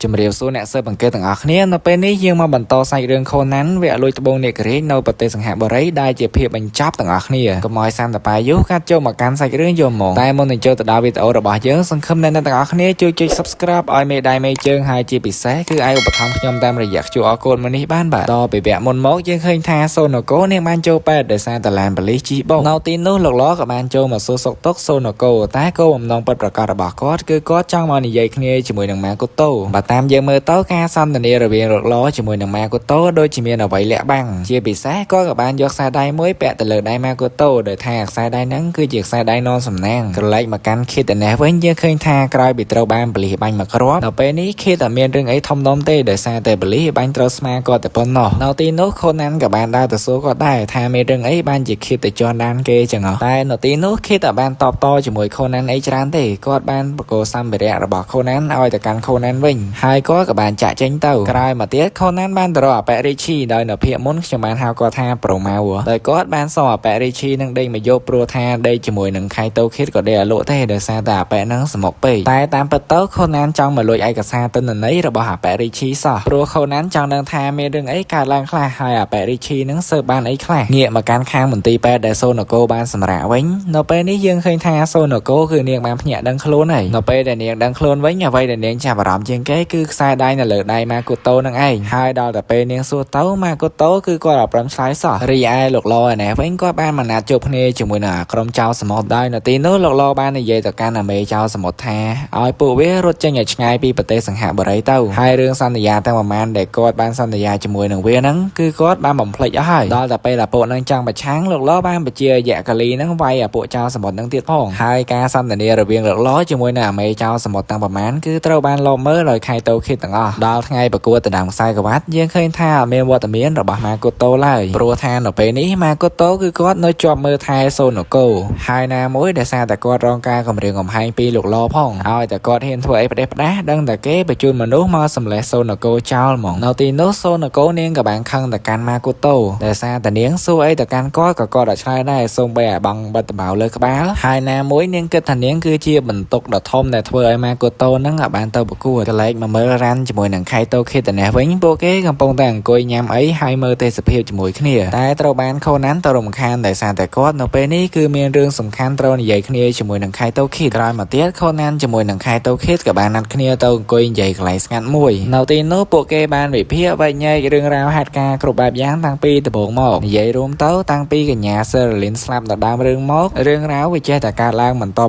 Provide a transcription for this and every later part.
ជំរាបសួរអ្នកសិស្សបង្កើតទាំងអស់គ្នានៅពេលនេះយើងមកបន្តសាច់រឿងខូណាន់វគ្គលួចត្បូងនេករេនៅប្រទេសសង្ហបុរីដែលជាភាពបញ្ចប់ទាំងអស់គ្នាកុំឲ្យសាំតបាយូកាត់ចូលមកកាន់សាច់រឿងយកមកតែមុននឹងចូលទៅដល់វីដេអូរបស់យើងសង្ឃឹមអ្នកទាំងអស់គ្នាជួយចុច Subscribe ឲ្យមេដៃមេជើងហើយជាពិសេសគឺអាចឧបត្ថម្ភខ្ញុំតាមរយៈ QR Code មួយនេះបានបាទតពីវគ្គមុនមកយើងឃើញថាសូណូកូនាងបានចូលពេទ្យដោយសារតែឡានប៉ូលីសជីបោកនៅទីនោះលោកឡក៏បានចូលមកសួរសុខទុក្ខសូណូកូតែគោលបំណងពិតប្រាកដរបស់គាត់គឺគាត់ចង់មកនិយាយគ្នាជាមួយនឹងម៉ាកូតូបើតាមយើងមើលទៅការសន្ទនារវាងលោកឡជាមួយនឹងម៉ាកូតូដូចជាមានអ្វីលាក់បាំងជាពិសេសគាត់ក៏បានយកខ្សែដៃមួយពាក់ទៅលើដៃម៉ាកូតូដោយថាខ្សែដៃហ្នឹងគឺជាខ្សែដៃននសំណាងក្រឡេកមកកាន់ខេតឯនេះវិញយើងឃើញថាក្រោយពីត្រូវបានប៉ូលីសបាញ់មកគ្រាប់ដល់ពេលនេះខេតតែមានរឿងអីធំដុំទេដោយសារតែប៉ូលីសបាញ់ត្រូវស្មាគាត់តែប៉ុណ្ណោះនៅទីនោះខូណាន់ក៏បានដើរទៅសួរគាត់ដែរថាមានរឿងអីបានជាខេតទៅជន់ដានគេចឹងហ៎តែនៅទីនោះខេតតែបានតបតជាមួយខូណាន់អីច្រើនទេគាត់បានបកគោសម្ភារៈរបស់ខូណាន់ឲ្យទៅកាន់ខូណាន់វិញហើយគាត់ក៏បានចាក់ចេញទៅក្រោយមកទៀតខូណាន់បានទៅរកអប៉ែរីឈីដោយនៅភាគមុនខ្ញុំបានហៅគាត់ថាប្រូម៉ៅដោយគាត់បានសអប៉ែរីឈីនឹងដេកមកយកព្រោះថាដេកជាមួយនឹងខៃតូខេតក៏ដេកអលក់ទេដោយសារតែអប៉ែនឹងស្មុកពេកតែតាមពិតទៅខូណាន់ចង់មកលួចឯកសារទិន្នន័យរបស់អប៉ែរីឈីសោះព្រោះខូណាន់ចង់ដឹងថាមានរឿងអីកើតឡើងខ្លះហើយអប៉ែរីឈីនឹងសើបបានអីខ្លះងាកមកកាន់ខាងមន្ទីរពេទ្យដែលសូណូកូបានសម្រាកវិញនៅពេលនេះយើងឃើញថាសូណូកូគឺនាងបានភ្ញាក់ដឹងខ្លួនហើយនៅពេលដែលនាងដឹងខ្លួនវិញអ្វីដែលនាងចាប់អារម្មណ៍ជាងគេគឺខ្សែដៃនៅលើដៃម៉ាកូតូនឹងឯងហើយដល់តែពេលនាងសួរទៅម៉ាកូតូគឺគាត់អត់ព្រមឆ្លើយសោះរីឯលោកឡឯនេះវិញគាត់បានមកណាត់ជួបគ្នាជាមួយនឹងក្រុមចៅសមុទ្រដោយនៅទីនោះលោកឡបាននិយាយទៅកាន់អាមេចៅសមុទ្រថាឲ្យពួកវារត់ចេញឲ្យឆ្ងាយពីប្រទេសសង្ហបុរីទៅហើយរឿងសន្យាទាំងប្រមាណដែលគាត់បានសន្យាជាមួយនឹងវាហ្នឹងគឺគាត់បានបំភ្លេចអស់ហើយដល់តែពេលអាពួកហ្នឹងចង់ប្រឆាំងលោកឡបានបញ្ជាយក្ខលីហ្នឹងវាយអាពួកចៅសមុទ្រហ្នឹងទៀតផងហើយការសន្ទនារវាងលោកឡជាមួយនឹងអាមេចៅសមុទ្រទាំងប្រមាណគឺត្រូវបានលបមើលដោយខៃតូខេតទាំងអស់ដល់ថ្ងៃប្រកួតដណ្ដើមខ្សែក្រវ៉ាត់យើងឃើញថាអត់មានវត្តមានរបស់ម៉ាកូតូឡើយព្រោះថានៅពេលនេះម៉ាកូតូគឺគាត់នៅជាប់មើលថែសូណូកូហើយណាមួយដែលសារតែគាត់រងការគំរាមកំហែងពីលោកឡផងឲ្យតែគាត់ហ៊ានធ្វើអីផ្ដេសផ្ដាសដឹងតែគេបញ្ជូនមនុស្សមកសម្លេះសូណូកូចោលហ្មងនៅទីនោះសូណូកូនាងក៏បានខឹងទៅកាន់ម៉ាកូតូដែលសារតែនាងសួរអីទៅកាន់គាត់ក៏គាត់អត់ឆ្លើយដែរសូម្បីអាបង់បិទតបៅលើក្បាលហើយណាមួយនាងគិតថានាងគឺជាបន្ទុកដ៏ធំដែលធ្វើឲ្យម៉ាកូតូនឹងអាចបានទៅប្រកួតកលែកមកមើលរ៉ាន់ជាមួយនឹងខៃតូខេតនេះវិញពួកគេកំពុងតែអង្គុយញ៉ាំអីហើយមើលទេសភាពជាមួយគ្នាតែត្រូវបានខូណាន់ទៅរំខានដោយសារតែគាត់នៅពេលនេះគឺមានរឿងសំខាន់ត្រូវនិយាយគ្នាជាមួយនឹងខៃតូខេតក្រោយមកទៀតខូណាន់ជាមួយនឹងខៃតូខេតក៏បានណាត់គ្នាទៅអង្គុយនិយាយកន្លែងស្ងាត់មួយនៅទីនោះពួកគេបានវិភាគវែកញែករឿងរ៉ាវហេតុការណ៍គ្រប់បែបយ៉ាងតាំងពីដំបូងមកនិយាយរួមទៅតាំងពីកញ្ញាសេរ៉ាលីនស្លាប់ដល់ដើមរឿងមករឿងរ៉ាវវាចេះតែកើតឡើងបន្ត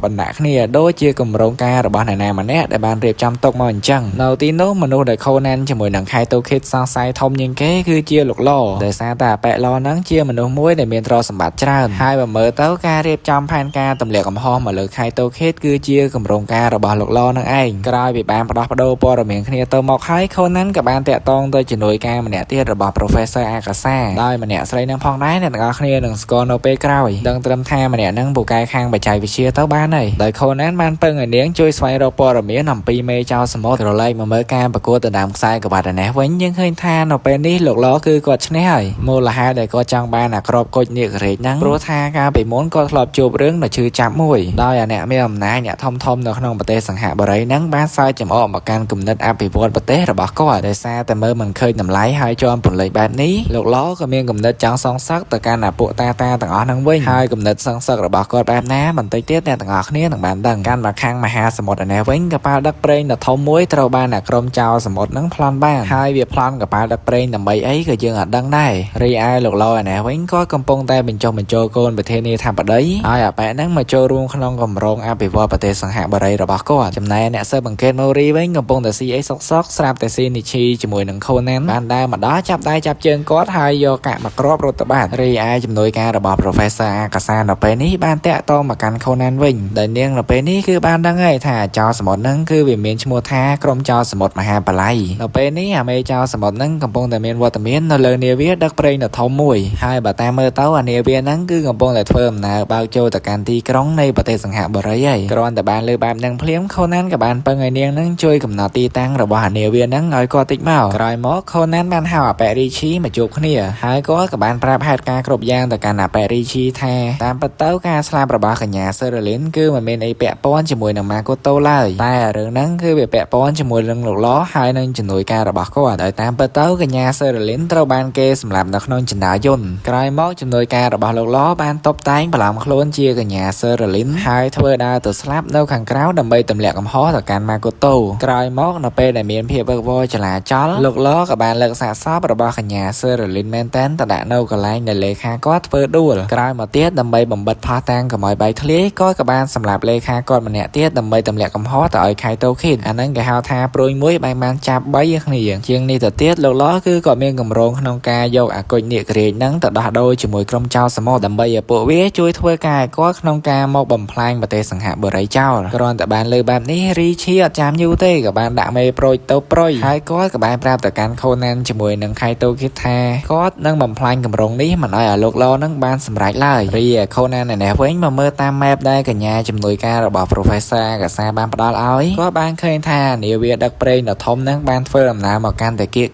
បណ្ដាក់គ្នាដូចជាគម្រោងការរបស់អ្នកណាម្នាក់ដែលបានរៀបចំទុកមកអញ្ចឹងនៅទីនោះមនុស្សដែលខូណាន់ជាមួយនឹងខៃតូខេតសង្ស័យធំជាងគេគឺជាលោកឡដោយសារតែប៉ែឡហ្នឹងជាមនុស្សមួយដែលមានទ្រព្យសម្បត្តិច្រើនហើយបើមើលទៅការរៀបចំផែនការទម្លាក់កំហុសមកលើខៃតូខេតគឺជាគម្រោងការរបស់លោកឡនឹងឯងក្រោយពីបានផ្ដោះប្ដូរព័ត៌មានគ្នាទៅមកហើយខូណាន់ក៏បានតាក់ទងទៅជំនួយការម្នាក់ទៀតរបស់ Professor អាកាសាដោយម្នាក់ស្រីនឹងផងដែរអ្នកទាំងអស់គ្នានឹងស្គាល់នៅពេលក្រោយដឹងត្រឹមថាម្នាក់នឹងពូកែខាងបច្ចេកវិទ្យាទៅបានហើយដោយខូណាន់បានពឹងឲ្យនាងជួយស្វែងរកព័ត៌មានអំពីមេចៅសមុទ្រក្រឡេកមកមើលការប្រកួតដណ្ដើមខ្សែក្រវ៉ាត់នេះវិញយើងឃើញថានៅពេលនេះលោកឡគឺគាត់ឈ្នះហើយមូលហេតុដែលគាត់ចង់បានអាក្របគុជនាគរេចហ្នឹងព្រោះថាកាលពីមុនគាត់ធ្លាប់ជួបរឿងដ៏ឈឺចាប់មួយដោយអាអ្នកមានអំណាចអ្នកធំនៅក្នុងប្រទេសសង្ហបុរីហ្នឹងបានសើចចំអកមកកាន់គំនិតអភិវឌ្ឍប្រទេសរបស់គាត់ដោយសារតែមើលមិនឃើញតម្លៃហើយជាប់ពន្លិចបែបនេះលោកឡក៏មានគំនិតចង់សងសឹកទៅកាន់អាពួកតាទាំងអស់ហ្នឹងវិញហើយគំនិតសងសឹករបស់គាត់បែបណាបន្តិចទៀតអ្នកទាំងអស់គ្នានឹងបានដឹងកាន់មកខាងមហាសមុទ្រនេះវិញកប៉ាល់ដឹកប្រេងដ៏ធំមួយត្រូវបានអាក្រុមចៅសមុទ្រហ្នឹងប្លន់បានហើយវាប្លន់កប៉ាល់ដឹកប្រេងដើម្បីអីក៏យើងអត់ដឹងដែររីឯលោកឡឯនេះវិញក៏កំពុងតែបញ្ចុះបញ្ចូលកូនប្រធានាធិបតីហើយអាប៉ែហ្នឹងមកចូលរួមក្នុងគម្រោងអភិវឌ្ឍប្រទេសសង្ហបុរីរបស់គាត់ចំណែកអ្នកសិស្សបង្កើតម៉ូរីវិញកំពុងតែស៊ីអីសុកស្រាប់តែស៊ីនីឈីជាមួយនឹងខូណាន់បានដើរមកដល់ចាប់ដៃចាប់ជើងគាត់ហើយយកកាក់មកគ្រាប់រត់ទៅបាត់រីឯជំនួយការរបស់ Professor អាកាសានៅពេលនេះបានតាក់ទងមកកាន់ខូណាន់វិញដែលនាងនៅពេលនេះគឺបានដឹងហើយថាចៅសមុទ្រហ្នឹងគឺវាមានឈ្មោះថាក្រុមចៅសមុទ្រមហាបល័យនៅពេលនេះអាមេចៅសមុទ្រហ្នឹងកំពុងតែមានវត្តមាននៅលើនាវាដឹកប្រេងដ៏ធំមួយហើយបើតាមមើលទៅអានាវាហ្នឹងគឺកំពុងតែធ្វើដំណើរបើកចូលទៅកាន់ទីក្រុងនៃប្រទេសសង្ហបុរីហើយគ្រាន់តែបានលើបែបហ្នឹងភ្លាមខូណាន់ក៏បានពឹងឲ្យនាងហ្នឹងជួយកំណត់ទីតាំងរបស់អានាវាហ្នឹងឲ្យគាត់តិចមកក្រោយមកខូណាន់បានហៅអាប៉ែរីឈីមកជួបគ្នាហើយគាត់ក៏បានប្រាប់ហេតុការណ៍គ្រប់យ៉ាងទៅកាន់អាប៉ែរីឈីថាតាមពិតទៅការស្លាប់របស់កញ្ញាសេរ៉ាលីនគឺមិនមានអីពាក់ព័ន្ធជាមួយនឹងម៉ាកូតូឡើយតែរឿងហ្នឹងគឺវាពាក់ព័ ព័ន្ធជាមួយនឹងលោកឡហើយនឹងជំនួយការរបស់គាត់ដោយតាមពិតទៅកញ្ញាសេរីលីនត្រូវបានគេសម្លាប់នៅក្នុងចណ្ដាលយន្តក្រោយមកជំនួយការរបស់លោកឡបានតុបតែងបន្លំខ្លួនជាកញ្ញាសេរីលីនហើយធ្វើដើរទៅស្លាប់នៅខាងក្រៅដើម្បីទម្លាក់កំហុសទៅកាន់ម៉ាកូតូក្រោយមកនៅពេលដែលមានភាពវឹកវរចលាចលលោកឡក៏បានលើកសាកសពរបស់កញ្ញាសេរីលីនមែនតែនទៅដាក់នៅកន្លែងដែលលេខាគាត់ធ្វើដួលក្រោយមកទៀតដើម្បីបំបិតផោះតាំងកុំឲ្យបែកធ្លាយក៏បានសម្លាប់លេខាគាត់ម្នាក់ទៀតដើម្បីទម្លាក់កំហុសទៅឲ្យខៃតូឃីតអាហ្នឹងគេហៅថាព្រួយមួយបានចាប់3គ្នាជាងនេះទៅទៀតលោកឡគឺក៏មានកម្រងក្នុងការយកអាគុជនាគរាជហ្នឹងទៅដោះដូរជាមួយក្រុមចៅសមុទ្រដើម្បីឲ្យពួកវាជួយធ្វើការឲ្យគាត់ក្នុងការមកបំផ្លាញប្រទេសសង្ហបុរីចោលគ្រាន់តែបានលើបែបនេះរីឈីអត់ចាំយូរទេក៏បានដាក់មេប្រូចទៅប្រុយហើយគាត់ក៏បានប្រាប់ទៅកាន់ខូណានជាមួយនឹងខៃតូឃីតថាគាត់នឹងបំផ្លាញកម្រងនេះមិនឲ្យលោកឡនឹងបានសម្រេចឡើយរីខូណាននេះវិញមកមើលតាម map ដែលកញ្ញាជំនួយការរបស់ Professor កាសាបានផ្ដល់ឲ្យគាត់បានឃើញថានាវាដឹកប្រេងដ៏ធំនឹងបានធ្វើដំណើរមកកាន់តែគៀក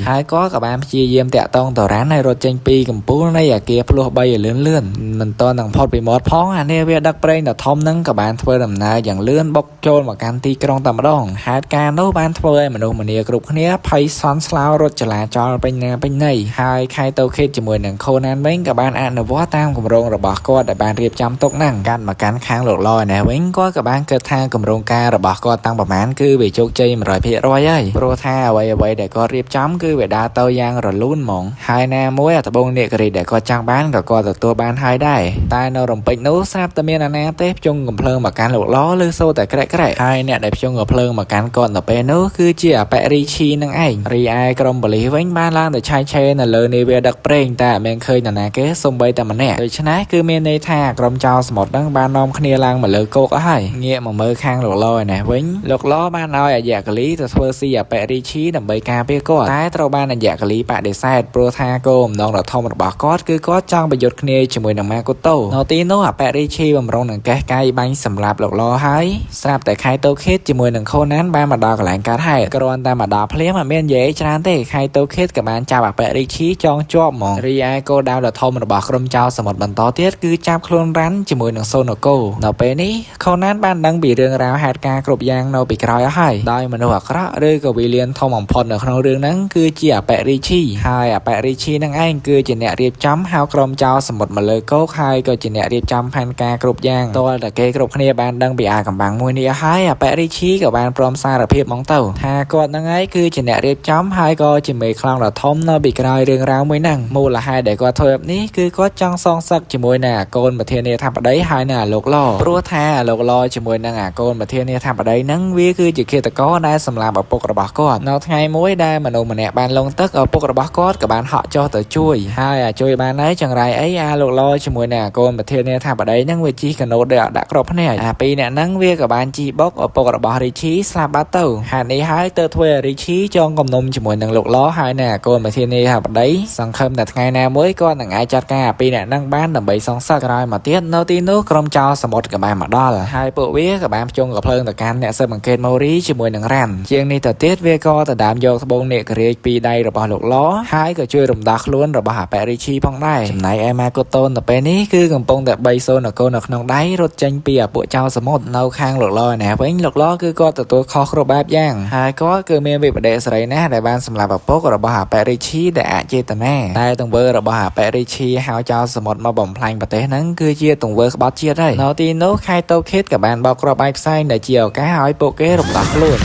ហើយគាត់ក៏បានព្យាយាមតាក់ទងទៅរ៉ានឲ្យរត់ចេញពីកំពូលនៃអាគារភ្លោះ3ឲ្យលឿនមិនតនឹងផុតពីមាត់ផងអានាវាដឹកប្រេងដ៏ធំនឹងក៏បានធ្វើដំណើរយ៉ាងលឿនបុកចូលមកកាន់ទីក្រុងតែម្ដងហេតុការណ៍នោះបានធ្វើឲ្យមនុស្សម្នាគ្រប់គ្នាភ័យសន់ស្លោរត់ចលាចលពេញណាពេញណីហើយខៃតូឃីតជាមួយនឹងខូណានវិញក៏បានអនុវត្តតាមគម្រោងរបស់គាត់ដែលបានរៀបចំទុកហ្នឹងកាន់មកកាន់ខាងលោកឡនេះវិញគាត់ក៏បានគិតថាគម្រោងការរបស់គាត់តាំងប្រមាណគឺវាជោគជ័យ 100% ហើយព្រោះថាអ្វីដែលគាត់រៀបចំគឺវាដើរទៅយ៉ាងរលូនហ្មងហើយណាមួយអាត្បូងនាគរាជដែលគាត់ចង់បានក៏គាត់ទទួលបានហើយដែរតែនៅរំពេចនោះស្រាប់តែមានអាណាទេភ្ជុងកំភ្លើងមកកាន់លោកឡឬសូតែក្រែកហើយអ្នកដែលភ្ជុងកំភ្លើងមកកាន់គាត់នៅពេលនោះគឺជាអបរីឈីនឹងឯងរីឯក្រុមប៉ូលីសវិញបានឡើងទៅឆៃឆេរនៅលើនាវាដឹកប្រេងតែអត់មានឃើញនរណាគេសូម្បីតែម្នាក់ដូច្នេះគឺមានន័យថាក្រុមចោរសមុទ្រនឹងបាននាំគ្នាឡើងមកលើគោកអស់ហើយងាកមកមើលខាងលោកឡឯនេះវិញលោកឡបានឲ្យអាយ៉ាកាលីទៅធ្វើស៊ីអបរីឈីដើម្បីការពារគាត់តែត្រូវបានអាយ៉ាកាលីបដិសេធព្រោះថាគោលបំណងដ៏ធំរបស់គាត់គឺគាត់ចង់ប្រយុទ្ធគ្នាជាមួយនឹងម៉ាកូតូនៅទីនោះអបរីឈីបំរុងនឹងកេះកាយបាញ់សម្រាប់លោកឡហើយស្រាប់តែខៃតូឃីតជាមួយនឹងខូណានបានមកដល់កន្លែងកើតហេតុគ្រាន់តែមកដល់ភ្លាមអត់មាននិយាយច្រើនទេខៃតូឃីតក៏បានចាប់អបរីឈីចងជាប់ហ្មងរីឯគោលដៅដ៏ធំរបស់ក្រុមចៅសមុទ្របន្តទៀតគឺចាប់ខ្លួនរ៉ាន់ជាមួយនឹងសូណូកូនៅពេលនេះខូណានបានដឹងពីរឿងរ៉ាវហេតុការណ៍គ្រប់យ៉ាងនៅពីក្រោយអស់ហើយដោយមនុស្សអាក្រក់ឬក៏វីលៀនធំបំផុតនៅក្នុងរឿងហ្នឹងគឺជាអបរីឈីហើយអបរីឈីនឹងឯងគឺជាអ្នករៀបចំហៅក្រុមចៅសមុទ្រមកលើគោកហើយក៏ជាអ្នករៀបចំផែនការគ្រប់យ៉ាងតើតែគេគ្រប់គ្នាបានដឹងពីអាកំបាំងមួយនេះហើយអបរីឈីក៏បានព្រមសារភាពមកទៅថាគាត់នឹងឯងគឺជាអ្នករៀបចំហើយក៏ជាមេខ្លោងដ៏ធំនៅពីក្រោយរឿងរ៉ាវមួយហ្នឹងមូលហេតុដែលគាត់ធ្វើបែបនេះគឺគាត់ចង់សងសឹកជាមួយនឹងអាកូនប្រធានាធិបតីហើយនឹងអាលោកឡព្រោះថាអាលោកឡជាមួយនឹងអាកូនប្រធានាធិបតីហ្នឹងវាគឺជាឃាតករដែលសម្លាប់ឪពុករបស់គាត់នៅថ្ងៃមួយដែលមនុស្សម្នាក់បានលងទឹកឪពុករបស់គាត់ក៏បានហក់ចុះទៅជួយហើយជួយបានហើយចង្រៃអីអាលោកឡជាមួយនឹងអាកូនប្រធានាធិបតីហ្នឹងវាជិះកណូតដោយអត់ដាក់គ្រាប់ភ្នែកអាពីរអ្នកហ្នឹងវាក៏បានជីបុកឪពុករបស់រីឈីស្លាប់បាត់ទៅហេតុនេះហើយទើបធ្វើឲ្យរីឈីចងគំនុំជាមួយនឹងលោកឡហើយនឹងអាកូនប្រធានាធិបតីសង្ឃឹមតែថ្ងៃណាមួយគាត់នឹងអាចចាត់ការអាពីរអ្នកហ្នឹងបានដើម្បីសងសឹកក្រោយមកទៀតនៅទីនោះក្រុមចៅសមុទ្រក៏បានមកដល់ហើយពួកវាក៏បានភ្ជុងកំភ្លើងទៅកាន់អ្នកស៊ើបអង្កេតម៉ូរីជាមួយនឹងរ៉ាន់ជាងនេះទៅទៀតវាក៏ទៅដើមយកត្បូងនាគរាជពីដៃរបស់លោកឡហើយក៏ជួយរំដោះខ្លួនរបស់អបរីឈីផងដែរចំណែកឯម៉ាកូតូនទៅពេលនេះគឺកំពុងតែ3សូនកូននៅក្នុងដៃរត់ចេញពីអាពួកចៅសមុទ្រនៅខាងលោកឡនេះវិញលោកឡគឺគាត់ទទួលខុសគ្រប់បែបយ៉ាងហើយគាត់គឺមានវិបដិសេរីណាស់ដែលបានសម្លាប់ឪពុករបស់អបរីឈីដែលអចេតនាតែទង្វើរបស់អបរីឈីហៅចៅសមុទ្រមកបំផ្លាញប្រទេសហ្នឹងគឺជាទង្វើក្បត់ជាតិហើយនៅទីនោះខៃតូឃីតក៏បានបោកគ្រាប់បែកផ្សែងដែលជាឱកាសឲ្យពួកគេរំដោះខ្លួន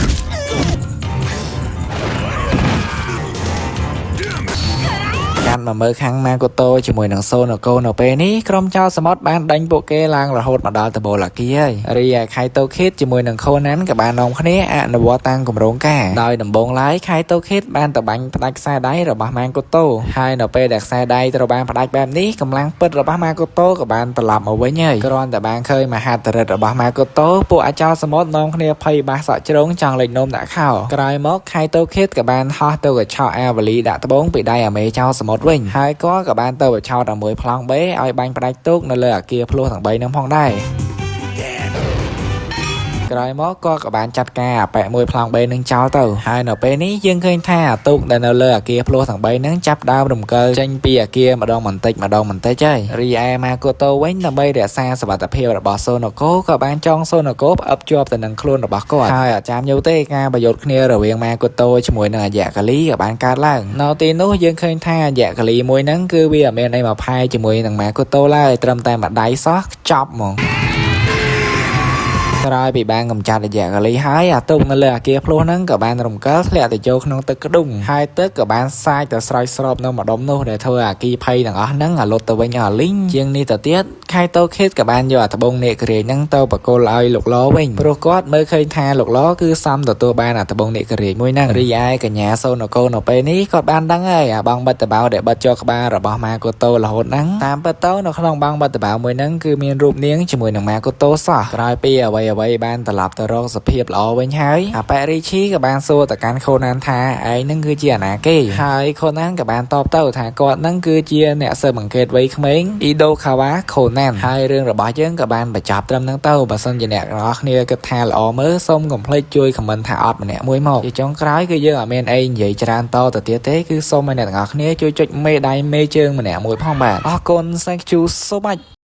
កាន់មកមើលខាងម៉ាកូតូជាមួយនឹងសូណូកូនៅពេលនេះក្រុមចៅសមុទ្របានដេញពួកគេឡើងរហូតមកដល់តបូឡាគីហើយរីឯខៃតូឃីតជាមួយនឹងខូណានក៏បាននាំគ្នាអនុវត្តតាមគម្រោងការដោយដំបូងឡើយខៃតូឃីតបានទៅបាញ់ផ្ដាច់ខ្សែដៃរបស់ម៉ាកូតូហើយនៅពេលដែលខ្សែដៃត្រូវបានផ្ដាច់បែបនេះកម្លាំងពិតរបស់ម៉ាកូតូក៏បានត្រឡប់មកវិញហើយគ្រាន់តែបានឃើញមហាតរិទ្ធរបស់ម៉ាកូតូពួកអាចៅសមុទ្រនាំគ្នាភ័យបាសសក់ជ្រុងចង់លេចនំដាក់ខោក្រោយមកខៃតូឃីតក៏បានហោះទៅកញ្ឆក់អាវលីដាក់ត្បូងពីដៃអាមេចៅសមុទ្រវិញហើយគាត់ក៏បានទៅបឆោតឲ្យមួយប្លង់បេឲ្យបាញ់ផ្ដាច់ទូកនៅលើអាគារភ្លោះទាំង3នឹងផងដែរ ក្រោយមកក៏បានចាត់ការប៉ែមួយប្លង់3នឹងចោលទៅហើយនៅពេលនេះយើងឃើញថាអាទូកដែលនៅលើអាគារភ្លោះទាំង3នឹងចាប់ដើមរំកិលចេញពីអាគារម្ដងបន្តិចហើយរីឯម៉ាកូតូវិញដើម្បីរក្សាសុវត្ថិភាពរបស់សូណូកូក៏បានចងសូណូកូផ្អឹបជាប់ទៅនឹងខ្លួនរបស់គាត់ហើយអាចារ្យយូរទេការប្រយុទ្ធគ្នារវាងម៉ាកូតូជាមួយនឹងអាយ៉ាកាលីក៏បានកើតឡើងនៅទីនោះយើងឃើញថាអាយ៉ាកាលីមួយហ្នឹងគឺវាអត់មានអីមកផាយជាមួយនឹងម៉ាកូតូឡើយត្រឹមតែម្ដាយសោះខ្ចប់ហ្មងក្រោយពីបានកំចាត់អាយ៉ាកាលីហើយអាទូកនៅលើអាគារភ្លោះហ្នឹងក៏បានរំកិលធ្លាក់ទៅចូលក្នុងទឹកក្ដុងហើយទឹកក៏បានសាយទៅស្រោចស្រពនៅម្ដុំនោះដែលធ្វើអាគីភ័យទាំងអស់ហ្នឹងឲ្យលុតទៅវិញឲ្យលីងជាងនេះទៅទៀតខៃតូខេតក៏បានយកអាត្បូងនេកក្រេងហ្នឹងទៅបកគលឲ្យលោកឡវិញព្រោះគាត់មើលឃើញថាលោកឡគឺសមទទួលបានអាត្បូងនេកក្រេងមួយហ្នឹងរីឯកញ្ញាសូណូកូនៅពេលនេះគាត់បានដឹងហើយអាបងបិទតបោដែលបិទជាប់ក្បាលរបស់ម៉ាកូតូរហូតហ្នឹងតាមពិតទៅនៅក្នុងបងបិទតបោមួយហ្នឹងគឺមានរូបនាងជាមួយនឹងម៉ាកូតូសោះក្រោយពីអ្វីបានត្រឡប់ទៅរកសភាពល្អវិញហើយអាប៉ែរីឈីក៏បានសួរទៅកាន់ខូណានថាឯងនឹងគឺជាអាណាគេហើយខូណានក៏បានតបទៅថាគាត់នឹងគឺជាអ្នកស៊ើបអង្កេតវ័យក្មេងអ៊ីដូខាវ៉ាខូណានហើយរឿងរបស់យើងក៏បានបញ្ចប់ត្រឹមហ្នឹងទៅបើសិនជាអ្នកទាំងអស់គ្នាគិតថាល្អមើលសូមកុំភ្លេចជួយខមមិនថាអត់ម្នាក់មួយមកជាចុងក្រោយគឺយើងអត់មានអីនិយាយច្រើនតទៅទៀតទេគឺសូមឲ្យអ្នកទាំងអស់គ្នាជួយចុចមេដៃមេជើងម្នាក់មួយផងបាទអរគុណ thank you so much